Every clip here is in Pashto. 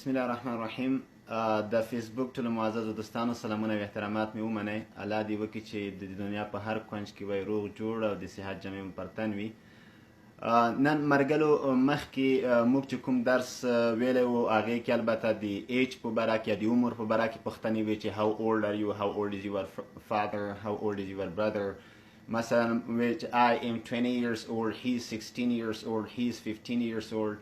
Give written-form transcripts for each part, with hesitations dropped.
بسم الله الرحمن الرحیم. د فیسبوک ټولو معززو دوستانو سلامونه او احترامات مې ومنئ. الله دې وکړي چې د دنیا په هر کونج کې وای روغ جوړ او د صحت جامع مپرتن وي. نن مرګلو مخکې موږ چې کوم درس ویلی و هغې کې البته د ایج په باره کې یا د عمر په باره کې پوښتنې وې چې how old are you, how old is your father, how old is your brother. مثلا which I am 20 years old, he is 16 years old, he is 15 years old.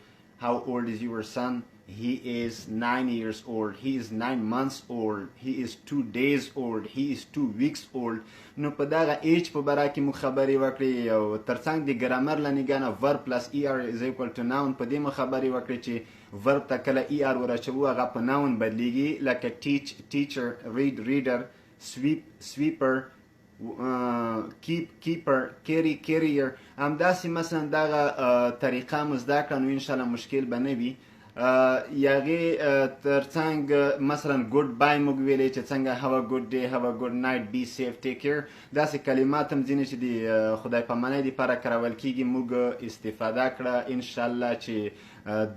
How old is your son? He is 9 years old, he is 9 months old, he is 2 days old, he is 2 weeks old. نو په دغه ایج په باره کې موږ خبرې وکړې او ترڅنګ د ګرامر له نګانه verb plus er is equal to noun په دې مو خبرې وکړې چې verb ته کله er ورچوو هغه په noun بدلیږي، لکه teach teacher, read reader, sweep sweeper, keeper, carry carrier. همداسې مثلا دغه طریقه مو زده کړه نو انشاءالله مشکل به نه وي. یاغې ترڅنګ مثلا ګوډ بای موږ ویلی چې څنګه have a good day, have a good night, be safe, take care. داسې کلمات هم ځینې چې د خدای پامانۍ دپاره کارول کېږي موږ استفاده کړه. انشاءالله چې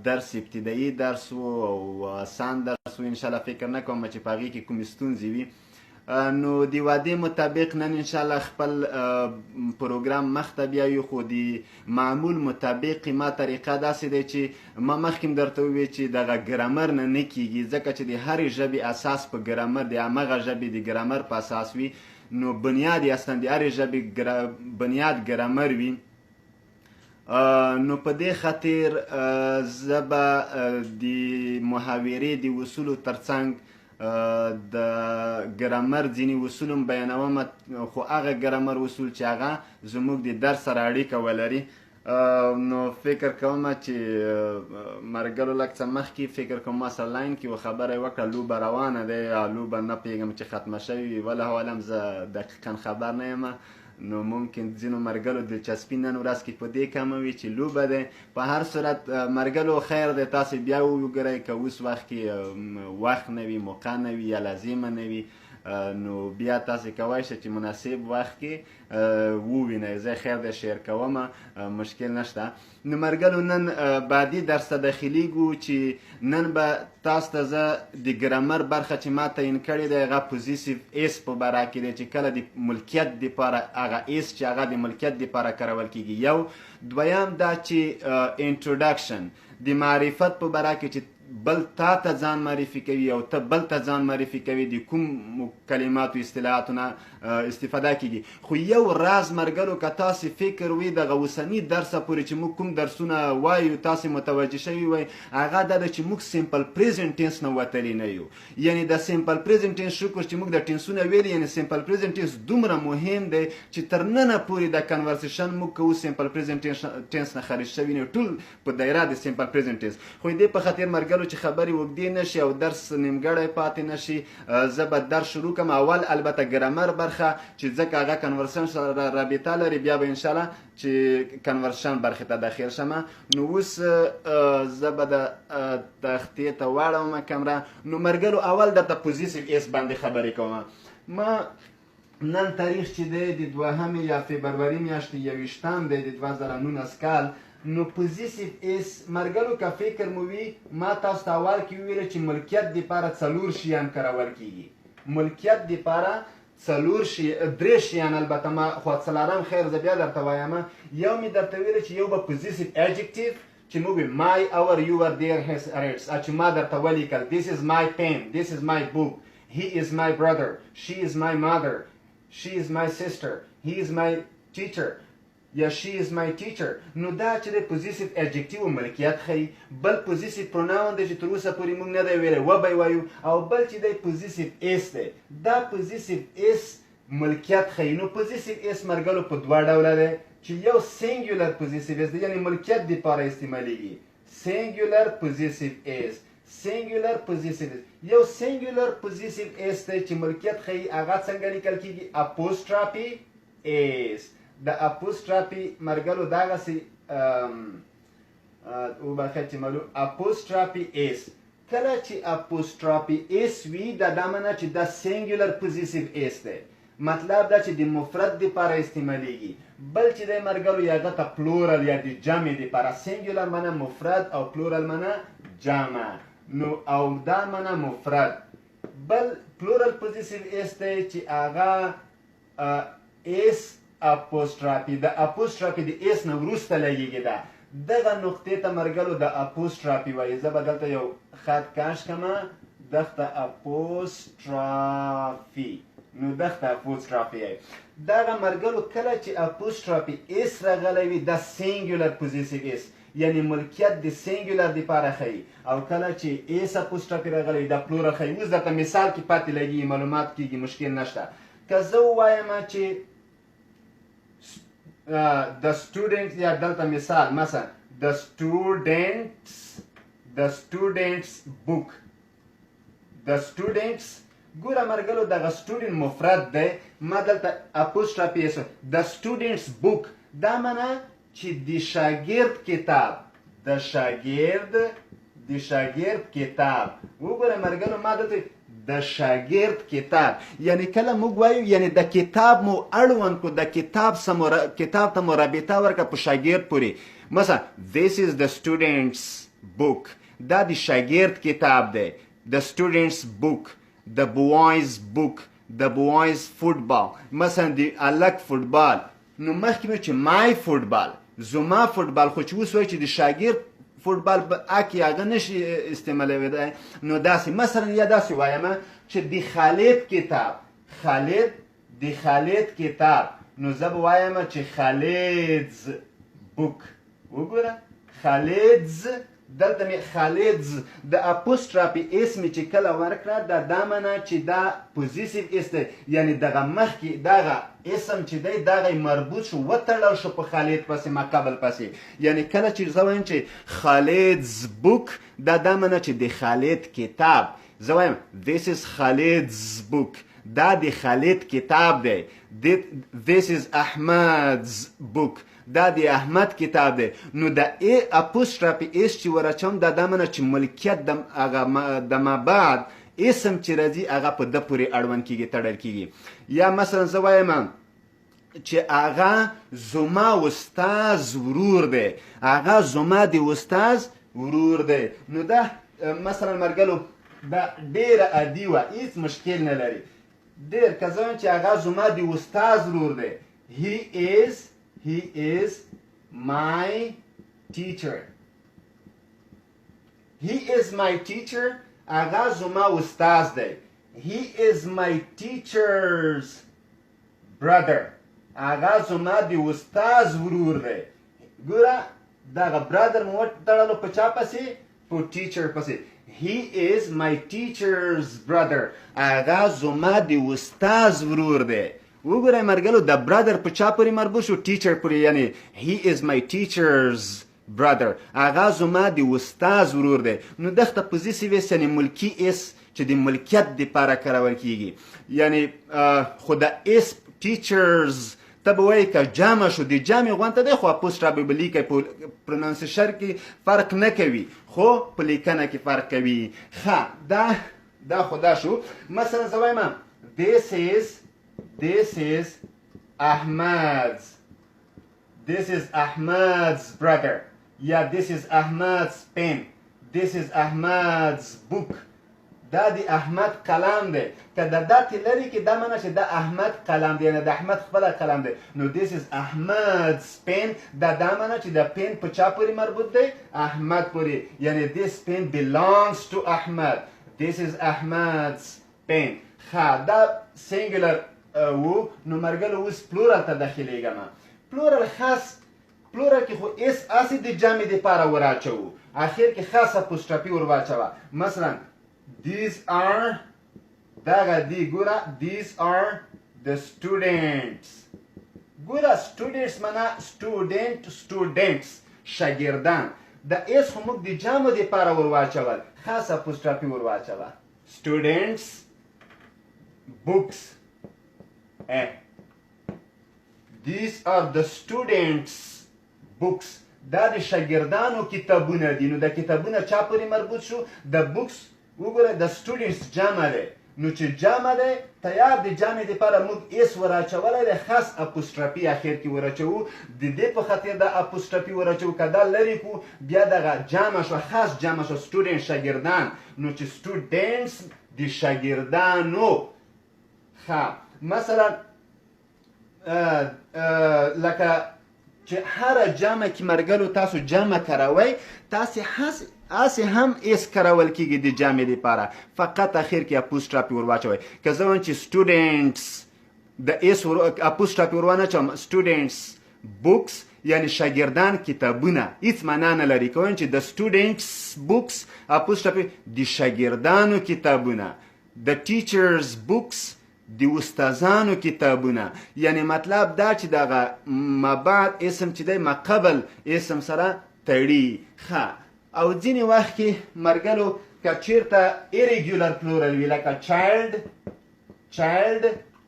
درس ابتدایي درس و او آسان درس و، انشاءالله فکر نه کوم چې په هغې کې کومې ستونزې وي. نو د وعدې مطابق نن انشاءالله خپل پروګرام مخ ته بیایو، خو د معمول مطابق ما طریقه داسې دی چې ما مخکې درته وویل چې دغه ګرامر نه کیږي، ځکه چې د هرې ژبې اساس په ګرامر د همغه ژبې د ګرامر په اساس وي. نو بنیاد یې اصلا د هرې ژبې بنیاد ګرامر وي. نو په دې خاطر زه به د محاورې د اصولو ترڅنګ د ګرامر ځینې اصول هم بیانوم، خو هغه ګرامر اصول چې هغه زموږ د درس سره اړیکه ولري. نو فکر کوم چې مرګلو لږ څه مخکې فکر کوم ما سره لاین کې و خبره یې وکړه لوبه روانه دی، لوبه نه پوهېږم چې ختمه شوې وي، والله اعلم زه دقیقا خبر نه یم. نو ممکن ځینو مرګلو دلچسپي نن ورځ کې په دې کمه وي چې لوبه دی. په هر صورت مرګلو خیر دی، تاسې بیا وګورئ که اوس وخت کې وخت نه وي، موقع نه وي یا لازمه نه وي، نو بیا تاسې کولی شئ چې مناسب وخت کې ووینئ. زه خیر دی شیر کوم، مشکل نشته. نو مرګلو نن بعدي درس ته داخلیږو چې نن به تاسو ته زه د ګرامر برخه چې ما تعین کړې دی هغه پوزیسیو ایس په باره کې دی چې کله د ملکیت دپاره هغه ایس چې هغه د ملکیت دپاره کارول کېږي. یو دویم دا چې انټروډکشن د معرفت په باره کې چې بل تا ته ځان معرفي کوي او ته بل ته ځان معرفي کوي د کوم کلماتو اصطلاحاتو نه استفاده کېږي. خو یو راز مرګلو که تاسې فکر وي دغه اوسني درسه پورې چې موږ کوم درسونه وایو تاسې متوجه شوي وئ هغه دا ده چې موږ سیمپل پریزنټ ټینس نه وتلي نه یو. یعنې د سیمپل پریزنټ ټینس شکر چې موږ د ټینسونه ویلي، یعنې سیمپل پریزنټ ټینس دومره مهم دی چې تر ننه پورې د کنورسیشن موږ کوو سیمپل پریزنټ ټینس نه خارج شوي نه، ټول په دایره د سیمپل پریزنټ ټینس. خو دې په خاطر مرګلو چې خبرې اوږدې نشي او درس نیمګړی پاتې نشي، زه به درس شروع کړم. اول البته ګرامر برخه چې ځکه هغه کنورسیشن سره رابطه لري، بیا به انشاءالله چې کنورسیشن برخې ته داخل شم. نو اوس زه به د تختې ته واړوم کمره. نو مرګلو اول درته پوزیسیو ایس باندې خبرې کوم. ما نن تاریخ چې دی د 2 یا فبروري میاشتې 21 دی د 2019 کال. نو پوزیسیو ایس مرګلو که فکر مو وي ما تاسو ته اول کې وویله چې ملکیت دپاره 4 شیان کارول کېږي. ملکیت دپاره 3 شیان، البته ما خو 4م خیر زه بیا درته وایم. یو مې درته ویله چې یو به پوزیسیو ایجکټیو چې موږ وي my, our, your, their, his, hers، چې ما درته ولیکل this is my pen, this is my book, he is my brother, she is my mother, she is my sister, he is my teacher یا she is my teacher. نو دا چې د پوزیسیو ایجکټیو ملکیت ښیي. بل پوزیسیو پروناون دی چې تر اوسه پورې موږ نه دی ویلی، و به یې وایو. او بل چې دی پوزیسیو ایس دی، دا پوزیسیو ایس ملکیت ښیي. نو پوزیسیو ایس مرګلو په 2 ډوله دی چې یو سینګولر پوزیسیو ایس دی، یعنې ملکیت دپاره استعمالیږي. سینګولر پوزیسیو ایس، سینګولر پوزیسیو ایس. یو سینګولر پوزیسیو ایس دی چې ملکیت ښیي، هغه څنګه لیکل کېږي؟ اپوسټرافي ایس. د اپوسټرافي مرګلو دغسې وبخښئ چې معلوم اپوسټرافي ایس. کله چې اپوسټرافي ایس وي دا معنی چې دا سینګولر پوزیسیو ایس دی، مطلب دا چې د مفرد دپاره استعمالیږي. بل چې دی مرګلو یا هغه ته پلورل یا د جمع دپاره. سینګولر معنی مفرد او پلورل معنی جمع. نو او دا معنا مفرد. بل پلورل پوزیسیو اس دی چې هغه اس اپوسټرافي د اپوسټرافي د اس نه وروسته لګېږي ده دغه نقطې ته مرګلو د اپوسټرافي وایي. زه به دلته یو خط کاش کړمه دغه اپوسټرافي نو دغه اپوسټرافي دغه مرګلو کله چې اپوسټرافي اس راغلی وي دا سینګولر پوزیسیو اس یعنی ملکیت د سینګولر دپاره ښیي او کله چې اس اپوسټرافي راغلی وي دا پلورل ښیي. اوس درته مثال کې پاتې لګي معلومات کېږي مشکل نشته. که زه ووایم چې د سټوډنټ یا دلته مثال مثلا د سټوډنټس بوک د سټوډنټس ګوره مرګلو دغه سټوډنټ مفرد دی ما دلته اپوسټرافي اس د سټوډنټس بوک دا معنا چې د شاګرد کتاب د شاګرد کتاب وګوره مرګلو ما دلته د شاګرد کتاب یعنی کله موږ وایو یعنی د کتاب مو اړوند کو د کتاب ته مو رابطه ورکړه په شاګرد پورې. مثلا this is the student's book دا د شاګرد کتاب دی. the student's book the boys book the boys football مثلا د الک فوټبال نو مخکې مې چې my فوټبال زما فوټبال خو چې اوس وایي چې د شاګرد فوټبال به اکې هغه نشي استعمالولی نو داسې مثلا یا داسې وایم چې د خالد کتاب نو زه به وایم چې خالدز بوک وګوره خالدز دلته مې خالدز د اپوسټرافي اس مې چې کله ورکړه دا معنا چې دا پوزیسیو اس دی یعنی دغه مخکې دغه اسم چې دی دغه مربوط شو وتړل شو په خالد پسې ما قبل پسې یعنی کله چې زه وایم چې خالدز بوک دا معنا چې د خالد کتاب زه وایم this is خالدز بوک دا د خالد کتاب دی. this is احمدز بوک دا د احمد کتاب دی. نو د اپوسټرافي اس چې ورچوم دا معنا چې ملکیت د ما بعد اسم چې راځي هغه په ده پورې اړوند کېږي تړل کېږي. یا مثلا زه وایم چې هغه زما استاز ورور دی هغه زما د استاز ورور دی. نو دا مثلا مرګلو دا ډېره عادي وه هېڅ مشکل نه لري ډېر که زه وایم چې هغه زما د استاز ورور دی he is my teacher هغه زما استاز دی. he is my teacher's brother هغه زما د استاز ورور دی. ګوره دغه برادر مو وتړلو په چا پسې په ټیچر پسې. he is my teacher's brother هغه زما د استاز ورور دی. وګورئ مرګلو د برادر په چا پورې مربوط شو ټیچر پورې یعنی he is my teacher's brother هغه زما د استاز ورور دی. نو دغه پوزیسیو اس یعنی ملکی اس چې د ملکیت دپاره کارول کیږي یعنی خو د اس ټیچرز ته به وایي که جمع شو د جمع غونته دی خو اپوسټرافي به لیکئ په پرونانسیشن کې فرق نه کوي خو په لیکنه کې فرق کوي. ښه دا خو دا شو. مثلا زه وایم this is Ahmad's brother یا this is Ahmad's pen this is Ahmad's book دا د احمد قلم دی. که د داتې لرې کې دا معنا چې دا احمد قلم دی یعنی د احمد خپله قلم دی. نو this is Ahmad's pen دا معنا چې د پین په چا پورې مربوط دی احمد پورې یعنی this pen belongs to Ahmad this is Ahmad's pen. ښه دا سینګولر وو. نو مرګلو اوس پلورل ته داخلیږم. پلورل خاص پلورل کې خو اس اسې د جمع دپاره وراچوو اخر کې خاص اپوسټرافي ور واچوه. مثلا these are the students ګوره students معنا students شاګردان د اس خو موږ د جمع دپاره ور واچول خاص اپوسټرافي ور واچوه. students books these are the students books دا د شاګردانو کتابونه دي. نو د کتابونه چا پورې مربوط شو د بوکس وګوره د سټوډنټس جمع دی نو چې جمع دی تیار د جمع دپاره موږ ایس وراچولی دی خاص اپوسټرافي اخر کې وراچوو د دې په خاطر د اپوسټرافي وراچوو که دا لرې کړو بیا دغه جمع شو خاص جمع شو سټوډنټ شاګردان نو چې سټوډنټس د شاګردانو ښه مثلا لکه چې هره جمع کې مرګلو تاسو جمع کروئ تاسې هم ایس کرول کېږي د جمع دپاره فقط اخر کې اپوسټرافي ور واچوئ که زه وایم چې سټوډنټس د ایس اپوسټرافي ور ونه اچوم سټوډنټس بوکس یعنی شاګردان کتابونه هیڅ معنا نه لري که وایم چې د سټوډنټس بوکس اپوسټرافي د شاګردانو کتابونه د ټیچرز بوکس د استادانو کتابونه یعنی مطلب دا چې دغه مبعد اسم چې دی مقبل اسم سره تړي ښه او ځینې وخت کې مرګلو که چیرته ایریګولر پلورل وي لکه چایلډ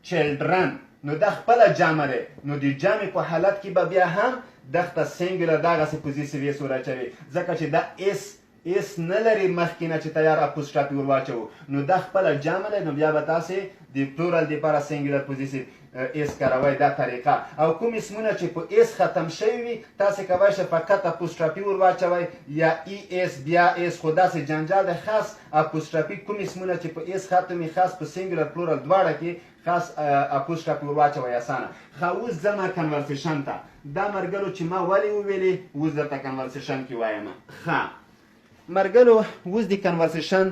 چلډرن نو دا خپله جمع دی نو د جمع په حالت کې به بیا هم دغه سینګولر دغسې پوزیسیو ایس وراچوي ځکه چې دا ایس نه لري مخکې نه چې تیار اپوسټرافي ور واچوو نو دا خپله جمع دی نو بیا به تاسې د پلورل دپاره سینګولر پوزیسیو ایس کاروئ دا طریقه او کوم اسمونه چې په ایس ختم شوي وي تاسې کولی شئ فقط اپوسټرافي ور واچوئ یا ای ایس بیا ایس خو داسې جنجال دی خاص اپوسټرافي کوم اسمونه چې په ایس ختم وي خاص په سینګولر پلورل دواړه کې خاص اپوسټرافي ور واچوئ اسانه ښه اوس ځمه کنورسیشن ته دا مرګلو چې ما ولې وویلې اوس درته کنورسیشن کې وایم ښه مرګلو اوس د کنورسیشن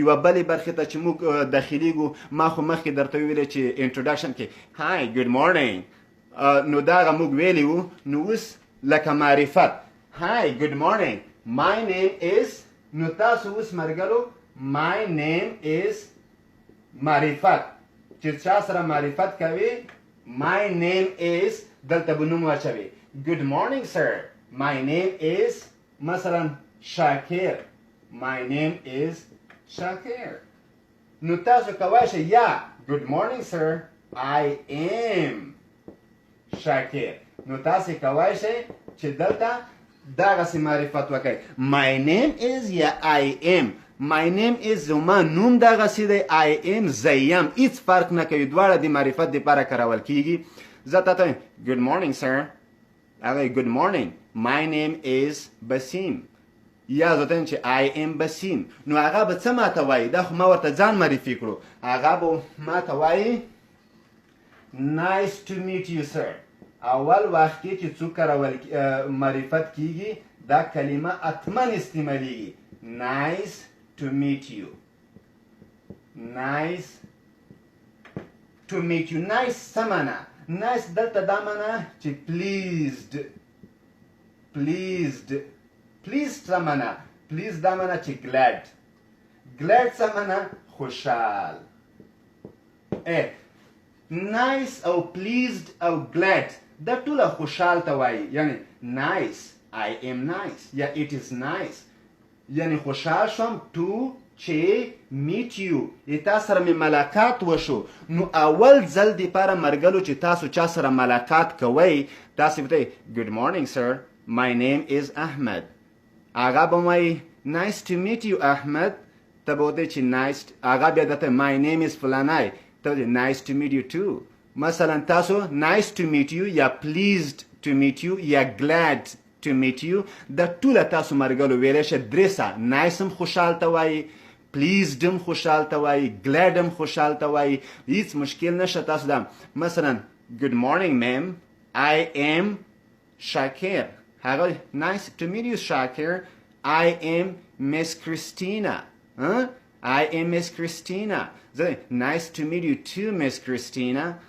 یوه بلې برخې ته چې موږ داخلیږو ما خو مخکې درته ویلې چې انټروډکشن کې هاي ګډ مورنینګ نو دغه موږ ویلي وو نو اوس لکه معرفت هاي ګډ مورنینګ مای نیم از نو تاسو اوس مرګلو مای نیم از معرفت چې چا سره معرفت کوي مای نیم از دلته به نوم واچوي ګډ مورنینګ سر مای نیم از مثلا Shakir. My name is Shakir. نو تاسو کولی شئ یا good morning sir I am Shakir نو تاسو کولی شئ چې دلته دغسې معرفت وکړئ my name is یا I am my name is زما نوم دغسې دی I am زه یم هېڅ فرق نه کوي دواړه د معرفت دپاره کارول کېږي زه تاته وایم good morning sir هغه good morning my name is Basim یا زه ته چې I am بسیم نو هغه به څه ماته وایي دا خو ما ورته ځان معرفي کړو هغه به ماته وایي nice to meet you sir اول وخت کې چې څوک معرفت کیږي دا کلمه حتما استعمالیږي nice to meet you nice to meet you nice څه معنا nice دلته دا معنا چې pleased pleased څه معنا pleased دا معنا چې glad څه معنا خوشحال nice او pleased او glad دا ټوله خوشحال ته وایي یعنی nice I am nice یا it is nice یعنی خوشحال شوم to چې meet you تا سره مې ملاقات وشو نو اول ځل دپاره مرګلو چې تاسو چا سره ملاقات کوئ تاسې به good morning sir my name is Ahmed هغه به وایي nice to meet you Ahmed ته به وایي چې nice هغه بیا درته my name is فلانی ته به nice to meet you too مثلا تاسو nice to meet you یا pleased to meet you یا glad to meet you دا ټوله تاسو مرګلو ویلی شئ درې سه nice هم خوشحال ته وایي pleased هم خوشحال ته وایي glad هم خوشحال ته وایي هیڅ مشکل نشته تاسو دا مثلا good morning ma'am I am Shakir هغه nice to meet you Shakir I am Miss Christina I am Miss Christina nice to meet you too Miss Christina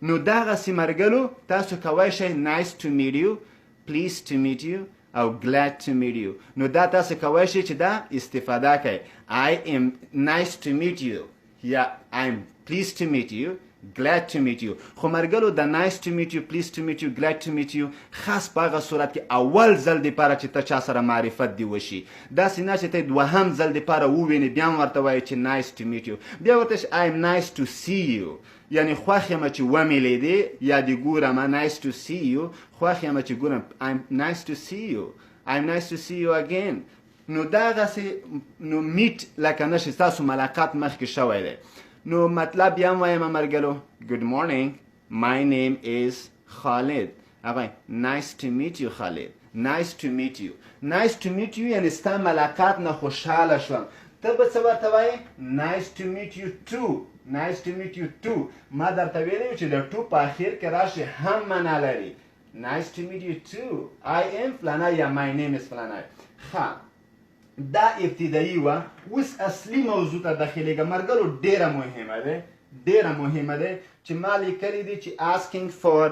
نو دغسې مرګلو تاسو کولی شئ nice to meet you pleased to meet you او glad to meet you نو دا تاسو کولی شئ چې دا استفاده کوئ I am nice to meet you یا I'm pleased to meet you glad to meet you خو مرګلو د nice to meet you pleased to meet you glad to meet you خاص په هغه صورت کې اول ځل دپاره چې ته چا سره معرفت دې وشي داسې نه چې ته دوهم ځل دپاره ووینې بیا هم ورته وایې چې nice to meet you بیا ورته I'm nice to see you یعنی خوښ یم چې ومې لیدې یا دې ګورم nice to see you خوښ یم چې ګورم I'm nice to see you I'm nice to see you again نو دغسې نو میټ لکه نشي ستاسو ملاقات مخکې شوی دی نو مطلب بیا هم وایم ملګرو good morning my name is خالد هغه nice to meet you خالد nice to meet you nice to meet you یعنی ستا ملاقات نه خوشحاله شوم ته به څه ورته وایې nice to meet you too nice to meet you too ما درته ویلی چې د to په اخر کې راشي هم معنا لري nice to meet you too I am فلانه یا my name is فلانه ښه دا ابتدایي وه اوس اصلي موضوع ته داخلېږه ملګرو ډېره مهمه ده چې ما لیکلي دي چې asking for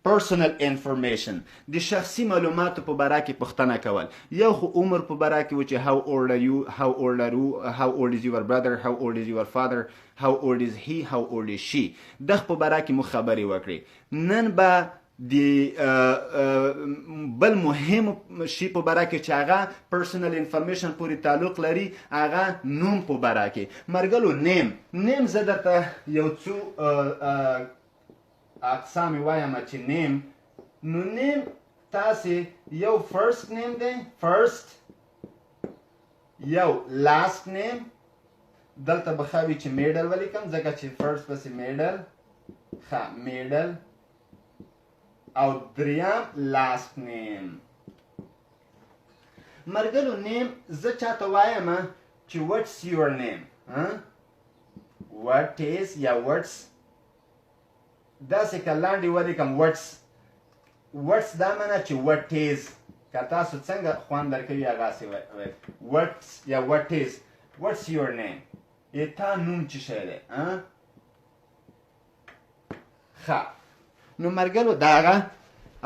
personal information د شخصي معلوماتو په باره کې پوښتنه کول یو خو عمر په باره کې و چې how old are you how old is your brother how old is your father how old is he how old is she دغه په باره کې مو خبرې وکړې نن به د بل مهم شي په باره کې چې هغه personal information پورې تعلق لري هغه نوم په باره کې ملګرو نیم زه درته یو څو اقسام وایم چې نیم نو نیم تاسې یو فرست نیم دی فرست یو لاست نیم دلته به ښه وي چې میډل ولیکم ځکه چې فرست پسې میډل ښه میډل او دریم لاست نیم ملګرو نیم زه چاته وایم چې what's your name what is یا what's داسې که لاندې ولیکم what's دا معنا چې what is که تاسو څنګه خوند درکوي هغاسې what's یا what is what's your name تا نوم څه شی دی ښه نو ملګرو دا هغه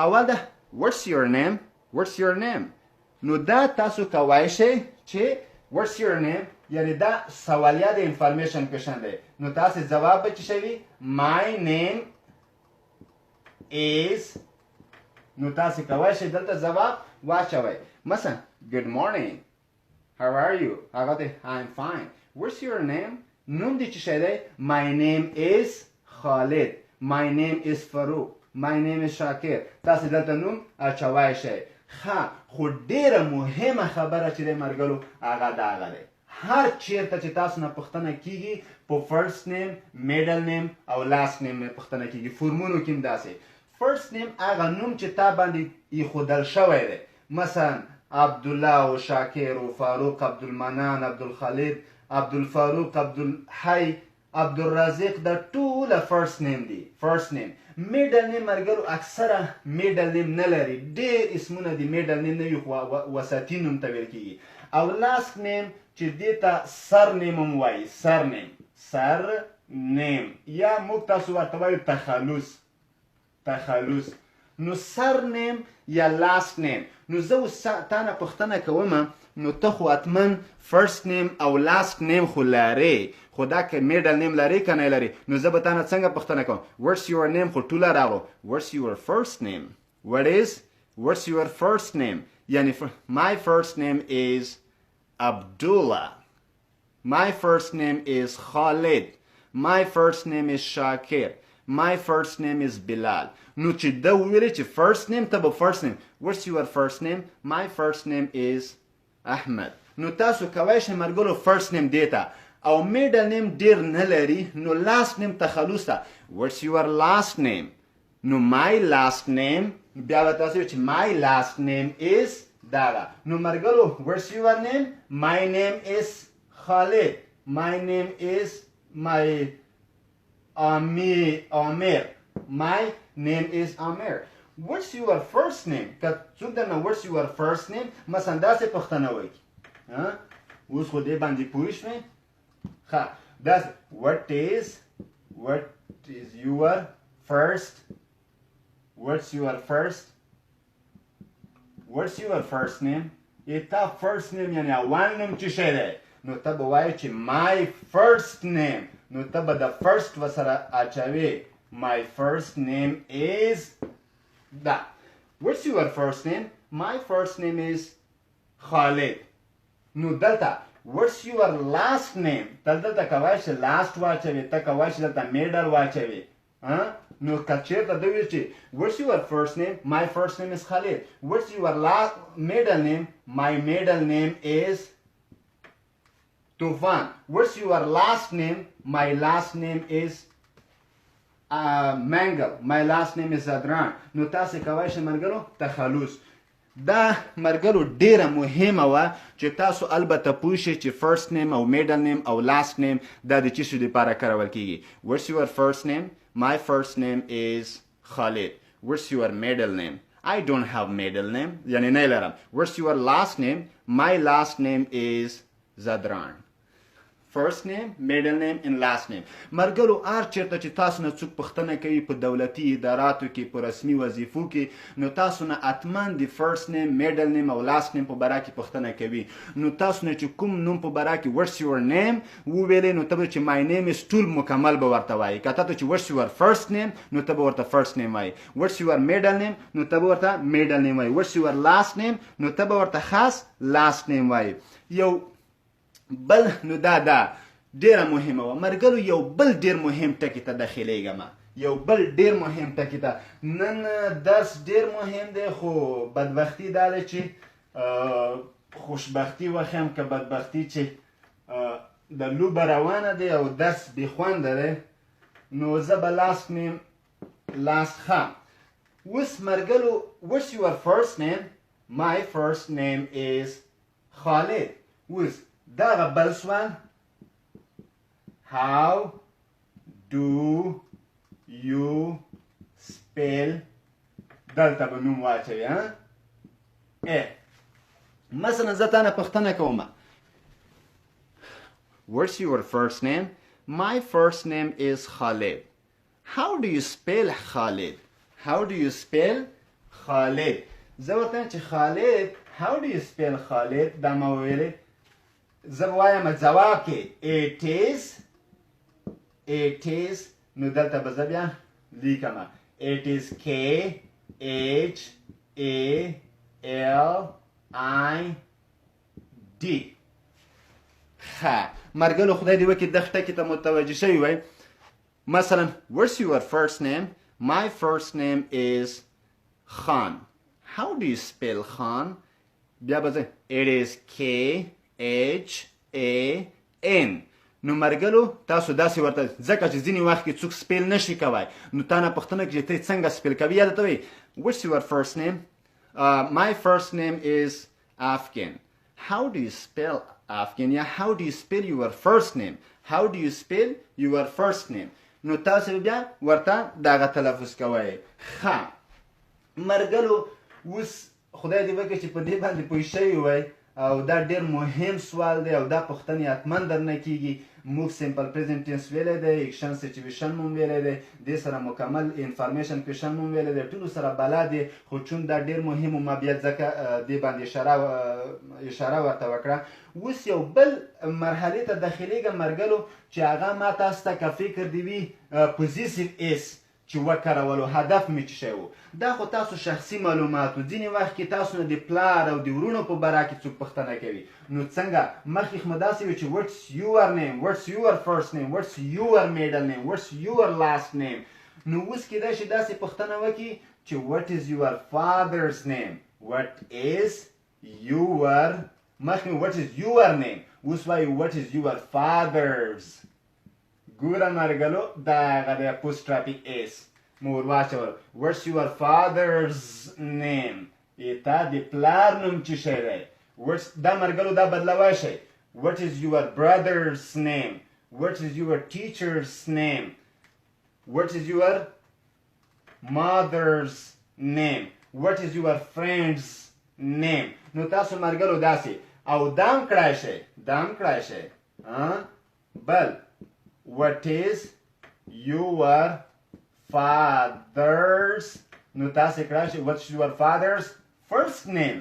اول ده what's your name نو دا تاسو کولی شئ چې what's your name یعنی دا سوالیه د انفارمیشن کوشن دی نو تاسې ځواب به څه شی وي my name is نو تاسې کولی شئ دلته ځواب واچوئ مثلا good morning how are you هغه دی I'm fine what's your name نوم دې څه شی دی my name is خالد my name is فاروق my name is شاکر تاسې دلته نوم اچوی شئ ښه خو ډېره مهمه خبره چې دی ملګرو هغه دغه دی هر چیرته چې تاسو نه پوښتنه کیږي په فرست نیم میډل نیم او لاست نیم پوښتنه کیږي فورمونو کې هم داسې فرست نیم هغه نوم چې تا باندې ایښودل شوی دی مثلا عبدالله او شاکر او فاروق عبدالمنان عبدالخالد عبدالفاروق عبدالحی عبدالرزاق دا ټوله فرست نیم دی فرست نیم میډل نیم ملګرو اکثره میډل نیم نه لري ډېر اسمونه د میډل نیم نه وي خو وسطي نوم ته ویل کیږي او لاست نیم چې دې ته سر نیم هم وایي سر نیم یا موږ تاسو ورته وایو تخلص نو سر نیم یا لاست نیم نو زه اوس تا نه پوښتنه کوم نو ته خو حتما فرست نیم او لاست نیم خو لرې خو دا که میډل نیم لرې که نه لرې نو زه به تا نه څنګه پوښتنه کوم what's your name خو ټوله راغلو what's your first name what's your first name یعنی my first name is Abdullah my first name is Khalid my first name is Shakir my first name is Bilal نو چې دا وویلې چې first name ته به first name what's your first name my first name is احمد نو تاسو کولی شئ ملګرو فرست نیم دی ته او میډل نیم ډېر نه لري نو لاست نیم تخلص ته what's your last name نو my last name بیا به تاسو چې my last name is دغه نو ملګرو what's your name my name is خالد my name is my Amir my name is Amir what's your first name که څوک درنه what's your first name مثلا داسې پوښتنه وکړي اوس خو دې باندې پوه شوې ښه داسې what is your first name تا first name یعنی اول نوم څه شی دی نو ته به وایې چې my first name نو ته به د first ورسره اچوې my first name is that what's your first name my first name is Khalid نو دلته what's your last name دلته کولی شي last واچوې ته کولی شي دلته middle واچوې نو که چېرته ده ویل چې what's your first name my first name is Khalid what's your middle name my middle name is Tufan. What's your last name? My last name is Mangal. My last name is Zadran. نو تاسو کولی شئ مرګرو تخلص. دا مرګرو ډیره مهمه وه چې تاسو البته پوه شئ چې فرست نیم او میډل نیم او لاست نیم دا د څه شي دپاره کارول کیږي. What's your first name? My first name is Khalid. What's your middle name? I don't have middle name. یعنی نه لرم. What's your last name? My last name is Zadran. First name, middle name and last name. مرګرو هر چیرته چې تاسو نه څوک پوښتنه کوي په دولتي اداراتو کې په رسمي وظیفو کې نو تاسو نه حتما د فرست نیم میډل نیم او لاست نیم په باره کې پوښتنه کوي. نو تاسو نه چې کوم نوم په باره کې what's your name وویلې نو ته به چې my name is ټول مکمل به ورته وایي. که ته چې what's your first name نو ته به ورته first name وایي. what's your middle name نو ته به ورته middle name وایي. what's your last name نو ته به ورته خاص last name وایي. یو بل نو دا ډیره مهمه وه مرګرو. یو بل ډیر مهم ټکي ته داخلیږم. یو بل ډیر مهم ټکي ته. نن درس ډیر مهم دی خو بدبختي دا ده چې خوشبختي وښیم که بدبختي چې د لوبه روانه دی او درس بېخونده دی نو زه به لاست نیم لاست ښم. اوس مرګرو what's your first name? My first name is Khalid. اوس دغه بل سوال how do you spell دلته به نوم واچوي مثلا زه تانه پوښتنه کوم what's your first name? My first name is Khalid. How do you spell Khalid? How do you spell Khalid? زه ورته وایم چې خالد how do you spell Khalid دا ما وویلې زه به وایم ځواب کې it is نو دلته به زه بیا لیکم it is KHALID. ښه مرګلو خدای دې وکړي دغه ټکي ته متوجه شوي وای. مثلا what's your first name? My first name is Khan. How do you spell Khan? بیا به زه it is KHAN. نو مرګلو تاسو داسې ورته ځکه چې ځینې وخت کې څوک سپیل نشي کوی نو تا نه پوښتنه کوي چې ته څنګه سپیل کوي یا درته وایي what's your first name? My first name is Afghan. How do you spell Afghan? یا how do you spell your first name? How do you spell your first name? نو تاسو بیا ورته دغه تلفظ کوئ. ښه مرګلو اوس خدای دې وکړي چې په دې باندې پوه شوي وای او دا ډیر مهم سوال دی او دا پوښتنې حتما درنه کیږي. موږ سمپل پریزنټ ټینس ویلی دی ایکشن سچویشن مو ویلی دی دې سره مکمل انفارمیشن کویشن مو ویلی دی ټولو سره بلد دی خو چون دا ډیر مهم و ما بیا ځکه دې باندې اشاره ورته وکړه. اوس یو بل مرحلې ته داخلیږم مرګلو چې هغه ما تاسو ته که فکر دی وي پوزیسیو ایس چې وکارولو هدف مې څه شی و دا خو تاسو شخصي معلومات و. ځینې وخت کې تاسو نه د پلار او د ورونو په باره کې څوک پوښتنه کوي نو څنګه مخکې خو مو داسې وي چې what's your name? what's your first name? what's your middle name? what's your last name? نو اوس کېدای شي داسې پوښتنه وکړي چې what is your father's name? what is your مخکې what is your name اوس وایي what is your father's. ګوره مرګلو دا هغه دی apostrophe s مو ور واچول what's your father's name تا د پلار نوم څه شی دی دا مرګلو دا بدلوی شئ what is your brother's name? what is your teacher's name? what is your mother's name? what is your friend's name? نو تاسو مرګلو داسې او دام کړای شئ بل what is your father's نو تاسو کړای شئ what's your father's first name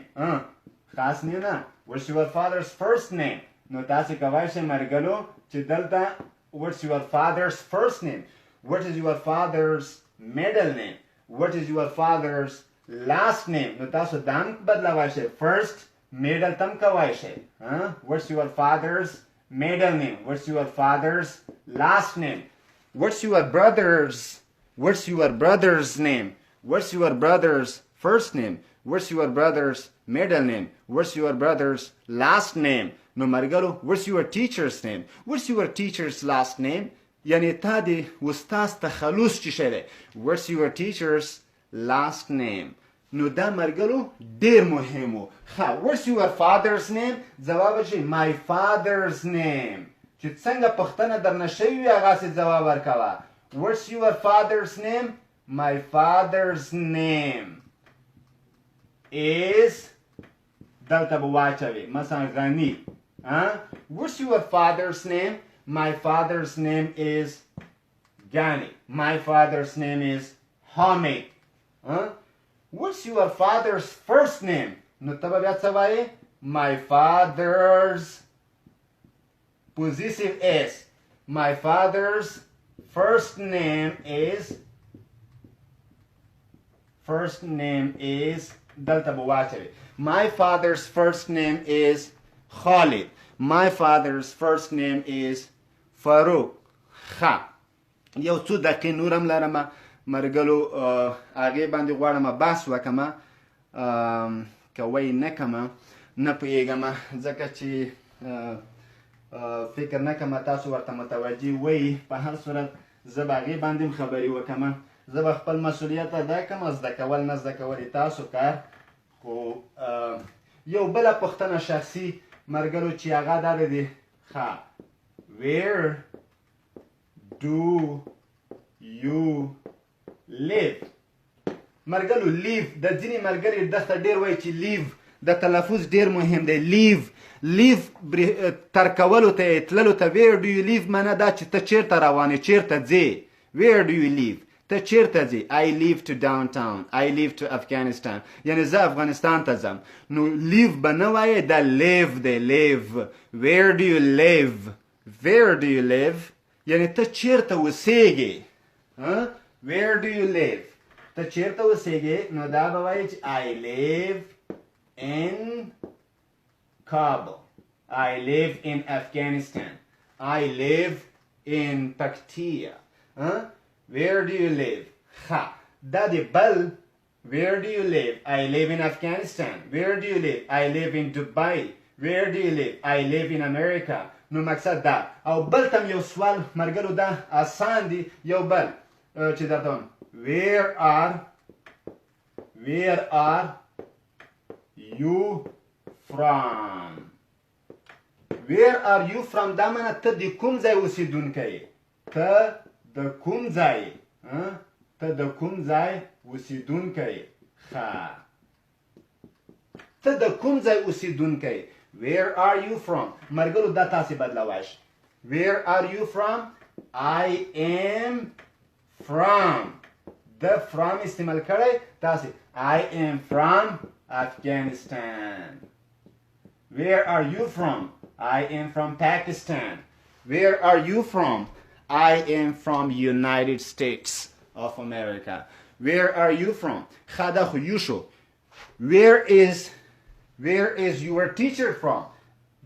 خاص نه نه what's your father's first name نو تاسو کولی شئ مرګلو چې دلته what's your father's first name what is your father's middle name what is your father's last name نو تاسو دام بدلوی شئ first middle تم کولی شئ what's your father's middle name what's your father's last name what's your brother's name what's your brother's first name what's your brother's middle name? What's your brother's last name? نو مرګلو what's your teacher's name? What's your teacher's last name? یعنی تا د استاد تخلص چی شده. What's your teacher's last name? نو دا مرګلو ډیر مهمو. What's your father's name? جواب شي my father's name. چې څنګه پښتنه درنه شوی هغه سي جواب ورکوه. What's your father's name? My father's name is دلته به واچوي مثلا غني. What's your father's name? My father's name is Gani. My father's name is Hamid. What's your father's first name? نو ته به بیا څه وایې؟ My father's possessive is. My father's first name is دلته به واچوي. My father's first name is Khalid. My father's first name is Farouk. یو څو دقیقې نورم لرم مرګلو هغې باندې غواړم بحث وکړم که وایي نه کړم نه پوهېږم ځکه چې فکر نه کوم تاسو ورته متوجه وایي. په هر صورت زه به هغې باندې هم خبرې وکړم. زه به خپل مسؤلیت ادا کړم زده کول نه زده کول تاسو کار. خو یو بله پوښتنه شخصي مرګلو چې هغه دا دی where do you live? مرګلو live د ځینې ملګري دغه ډېر وایي چې live د تلفظ ډېر مهم دی. live ترکولو ته تللو ته where do you live معنی دا چې ته چیرته روانې چیرته ځې. where do you live ته چیرته ځې. I live to downtown. I live to Afghanistan. یعنی زه افغانستان ته ځم. نو live به نه وایې دا live دی live. where do you live? where do you live یعنی ته چیرته اوسېږې. where do you live ته چیرته اوسېږې نو دا به وایې چې I live in Kabul. I live in Afghanistan. I live in Paktia. Where do you live? دا دی بل. Where do you live? I live in Afghanistan. Where do you live? I live in Dubai. Where do you live? I live in America. نو مقصد دا. او بل تم یو سوال مرګلو دا آسان دی. یو بل چې درته وایم Where are you from? Where are you from دا معنی ته د کوم ځای اوسېدونکی یې. ته د کوم ځای ته د کوم ځای اوسېدونکی یې. ته د کوم ځای اوسېدونکی یې. Where are you from مرګلو دا تاسې بدلوای شئ. Where are you from? I am from. د from استعمال کړی تاسې I am from Afghanistan. Where are you from? I am from Pakistan. Where are you from? I am from United States of America. Where are you from? خدا خو یو شو. Where is your teacher from?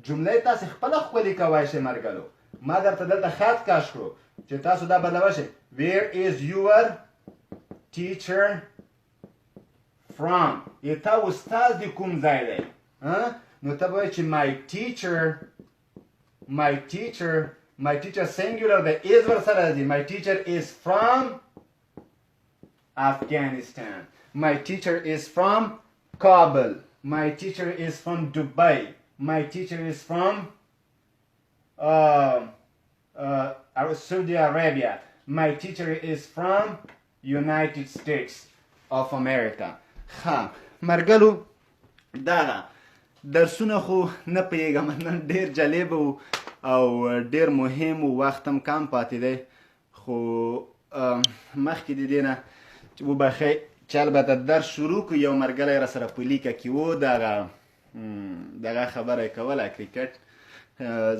جمله تاسې خپله ښکلې کوای شئ مرګلو. ما درته دلته خط کش کړو چې تاسو دا بدلوای شئ. Where is your teacher from? تا استاد د کوم ځای دی. نو ته به وایې چې my teacher singular دی is ورسره دی. My teacher is from Afghanistan. My teacher is from Kabul. My teacher is from Dubai. My teacher is from Saudi Arabia. My teacher is from United States of America. مرګلو دا درسونه خو نه پوهېږم نن ډېر جالب او ډېر مهم و وخت هم کم پاتې دی. خو مخکې د دې نه وبخئ چې البته درس شروع کړو یو ملګری راسره په لیکه کې و دغه خبره یې کوله کرکټ.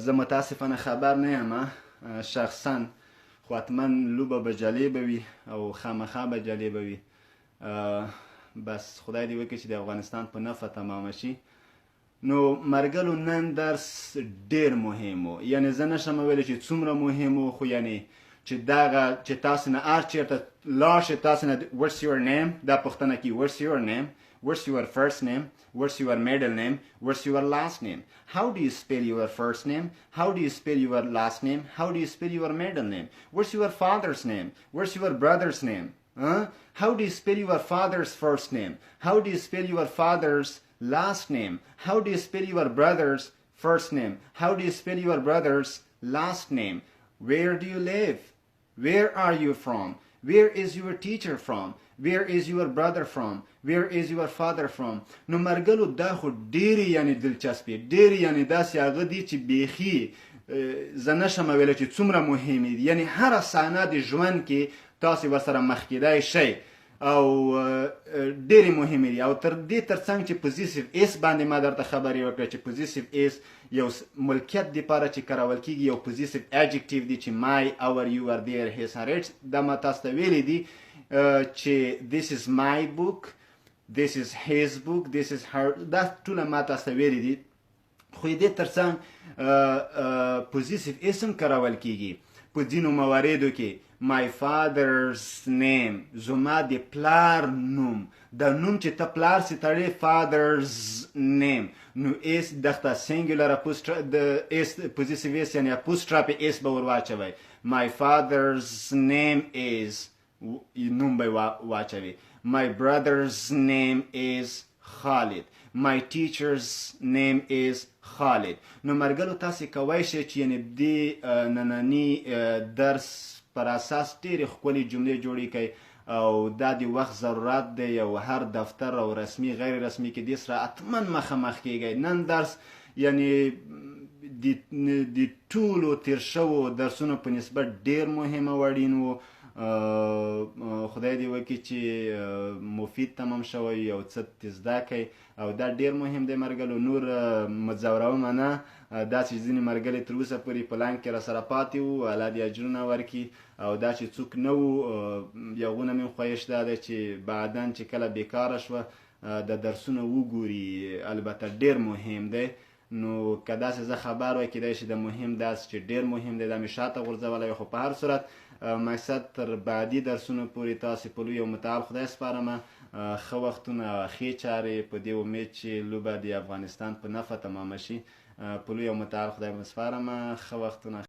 زه متاسفانه خبر نه یم شخصا خو حتما لوبه به جالبه وي او خامخا به جالبه وي. بس خدای دې وکړي چې د افغانستان په نفع تمامه شي. نو مرګلو نن درس ډېر مهم و. یعنې زه نشم ویلی چې څومره مهم و خو یعنې چې دغه چې تاسو نه هر چېرته لاړ شئ تاسو نه what's your name دا پوښتنه کوي what's your name What's your first name? What's your middle name? What's your last name? How do you spell your first name? How do you spell your last name? How do you spell your middle name? What's your father's name? What's your brother's name? How do you spell your father's first name? How do you spell your father's last name? How do you spell your brother's first name? How do you spell your brother's last name? Where do you live? Where are you from? Where is your teacher from? Where is your brother from? Where is your father from? نو مرګلو دا خو ډېرې یعنې دلچسپې ډېرې یعنې داسې هغه دي چې بیخي زه نشم ویلی چې څومره مهمې دي یعنې هره صحنه د ژوند کې تاسې ورسره مخ کیدای شئ او ډېرې مهمې دي او تر دې ترڅنګ چې پوزیسیو ایس باندې ما درته خبرې وکړه چې پوزیسیو ایس یو ملکیت دپاره چې کارول کېږي یو پوزیسیو ایجکټیو دی چې مای اور یو ار دیر هیز and its دا ما تاسو ته ویلی دي چې this is my book this is his book this is her دا ټوله ما تاسو ته ویلی دي خو دې ترڅنګ پوزیسیو ایس هم کارول کېږي په ځینو مواردو کې my father's name زما د پلار نوم دا نوم چې ته پلار سي تړې father's name نو ایس دغته سینګولر د ایس پوزیسیو ایس یعنې اپوسټراپې ایس به ور واچوئ my father's name is نوم به واچوي my brother's name is Khalid my teacher's name is Khalid نو مرګلو تاسې کوی شئ چې یعنې دې ننني درس پر اساس ډېرې ښکلې جملې جوړې کړئ او دا د وخت ضرورت دی او هر دفتر او رسمي غیر رسمي کې دې سره حتما مخامخ کیږئ نن درس یعنې د ټولو تیر شوو درسونو په نسبت ډېر مهم او اړین و خدای دې وکړي چې مفید تمام شوی یو څه زده کړئ او دا ډېر مهم دی مرګلو نور مځورومه نه دا چې ځینې مرګلي تر اوسه پورې په لاین کې راسره پاتې وو الله دې اجرونه ورکړي او دا چې څوک نه وو یوغونه مې خواهش دا دی چې بعدا چې کله بیکاره شوه د درسونه وګوري البته ډېر مهم دی نو که داسې زه خبر وای کیدای شي د مهم درس چې ډېر مهم دی دا مې شاته غورځولی خو په هر صورت مقصد تر بعدي درسونو پورې تاسې په لوی او متعال خدای سپارمه ښه وختونه او ښې چارې په دې امید چې لوبه د افغانستان په نفع تمامه شي په لوی او متعال خدای مو سپارمه ښه وختونه